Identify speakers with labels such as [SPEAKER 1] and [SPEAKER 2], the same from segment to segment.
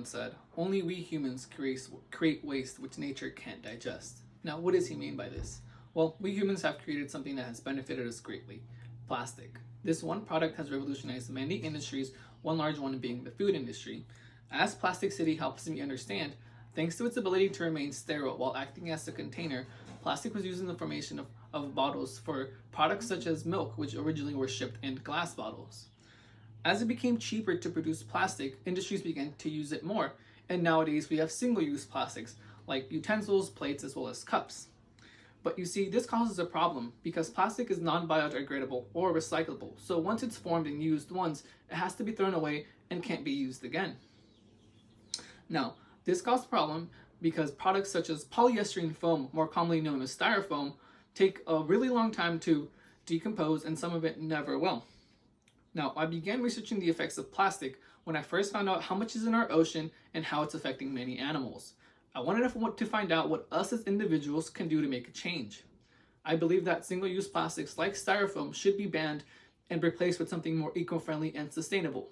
[SPEAKER 1] once said, "Only we humans create waste which nature can't digest." Now, what does he mean by this? Well, we humans have created something that has benefited us greatly: plastic. This one product has revolutionized many industries, one large one being the food industry. As Plastic City helps me understand, thanks to its ability to remain sterile while acting as a container, plastic was used in the formation of bottles for products such as milk, which originally were shipped in glass bottles. As it became cheaper to produce plastic, industries began to use it more, and nowadays we have single-use plastics like utensils, plates, as well as cups. But you see, this causes a problem because plastic is non-biodegradable or recyclable, so once it's formed and used once, it has to be thrown away and can't be used again. Now, this causes a problem because products such as polyester foam, more commonly known as styrofoam, take a really long time to decompose, and some of it never will. Now, I began researching the effects of plastic when I first found out how much is in our ocean and how it's affecting many animals. I wanted to find out what us as individuals can do to make a change. I believe that single-use plastics like styrofoam should be banned and replaced with something more eco-friendly and sustainable.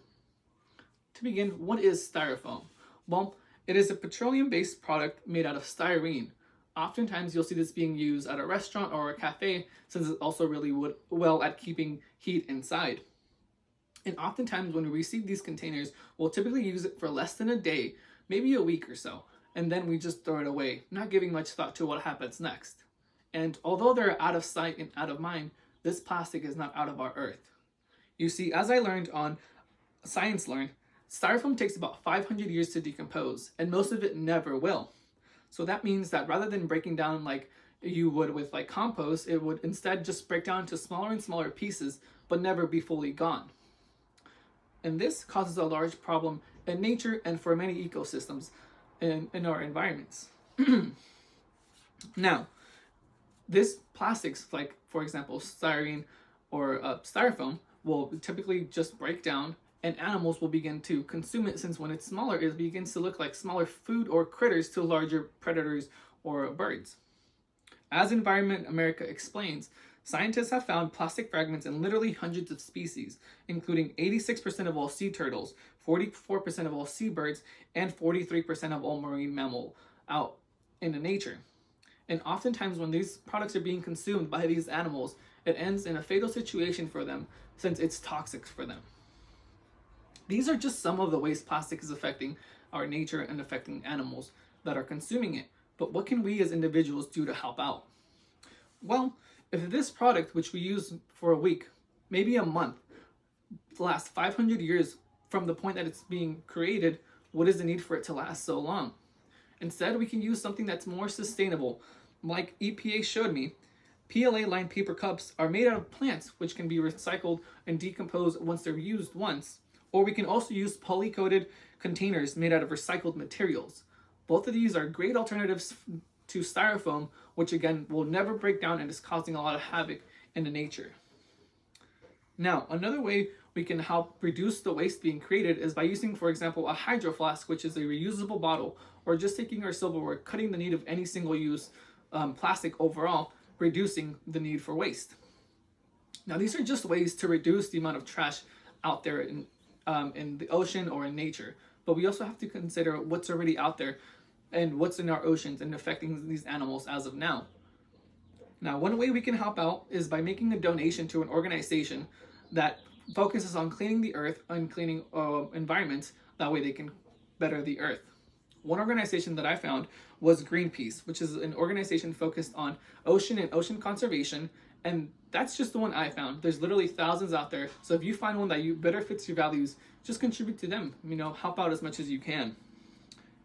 [SPEAKER 1] To begin, what is styrofoam? Well, it is a petroleum-based product made out of styrene. Oftentimes, you'll see this being used at a restaurant or a cafe since it's also really well at keeping heat inside. And oftentimes when we receive these containers, we'll typically use it for less than a day, maybe a week or so, and then we just throw it away, not giving much thought to what happens next. And although they're out of sight and out of mind, this plastic is not out of our earth. You see, as I learned on Science Learn, styrofoam takes about 500 years to decompose, and most of it never will. So that means that rather than breaking down like you would with like compost, it would instead just break down to smaller and smaller pieces, but never be fully gone. And this causes a large problem in nature and for many ecosystems in our environments. Now, this plastics, like for example styrene or styrofoam, will typically just break down, and animals will begin to consume it, since when it's smaller, it begins to look like smaller food or critters to larger predators or birds. As Environment America explains, scientists have found plastic fragments in literally hundreds of species, including 86% of all sea turtles, 44% of all seabirds, and 43% of all marine mammal out in the nature. And oftentimes when these products are being consumed by these animals, it ends in a fatal situation for them since it's toxic for them. These are just some of the ways plastic is affecting our nature and affecting animals that are consuming it. But what can we as individuals do to help out? Well, if this product, which we use for a week, maybe a month, lasts 500 years from the point that it's being created, what is the need for it to last so long? Instead, we can use something that's more sustainable. Like EPA showed me, PLA-lined paper cups are made out of plants, which can be recycled and decomposed once they're used once. Or we can also use poly-coated containers made out of recycled materials. Both of these are great alternatives to styrofoam, which again will never break down and is causing a lot of havoc in the nature. Now, another way we can help reduce the waste being created is by using, for example, a hydro flask, which is a reusable bottle, or just taking our silverware, cutting the need of any single-use plastic overall, reducing the need for waste. Now, these are just ways to reduce the amount of trash out there in the ocean or in nature, but we also have to consider what's already out there and what's in our oceans and affecting these animals as of now. Now, one way we can help out is by making a donation to an organization that focuses on cleaning the earth and cleaning environments. That way they can better the earth. One organization that I found was Greenpeace, which is an organization focused on ocean and ocean conservation, and that's just the one I found. There's literally thousands out there, so if you find one that you better fits your values, just contribute to them. Help out as much as you can.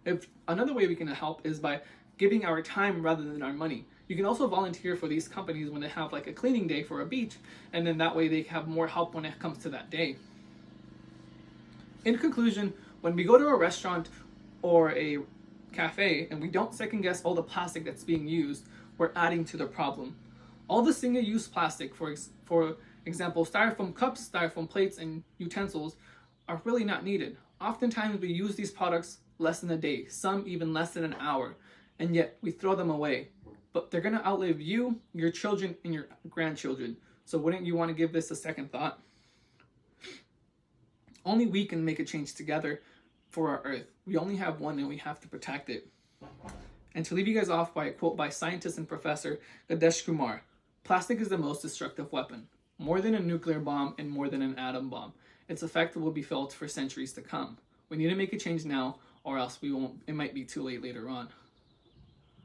[SPEAKER 1] If another way we can help is by giving our time rather than our money. You can also volunteer for these companies when they have like a cleaning day for a beach, and then that way they have more help when it comes to that day. In conclusion, when we go to a restaurant or a cafe and we don't second guess all the plastic that's being used, we're adding to the problem. All the single-use plastic, for example, styrofoam cups, styrofoam plates, and utensils, are really not needed. Oftentimes we use these products less than a day, some even less than an hour, and yet we throw them away. But they're going to outlive you, your children, and your grandchildren. So wouldn't you want to give this a second thought? Only we can make a change together for our Earth. We only have one and we have to protect it. And to leave you guys off by a quote by scientist and professor Gadesh Kumar, plastic is the most destructive weapon. More than a nuclear bomb and more than an atom bomb. Its effect will be felt for centuries to come. We need to make a change now, or else it might be too late later on.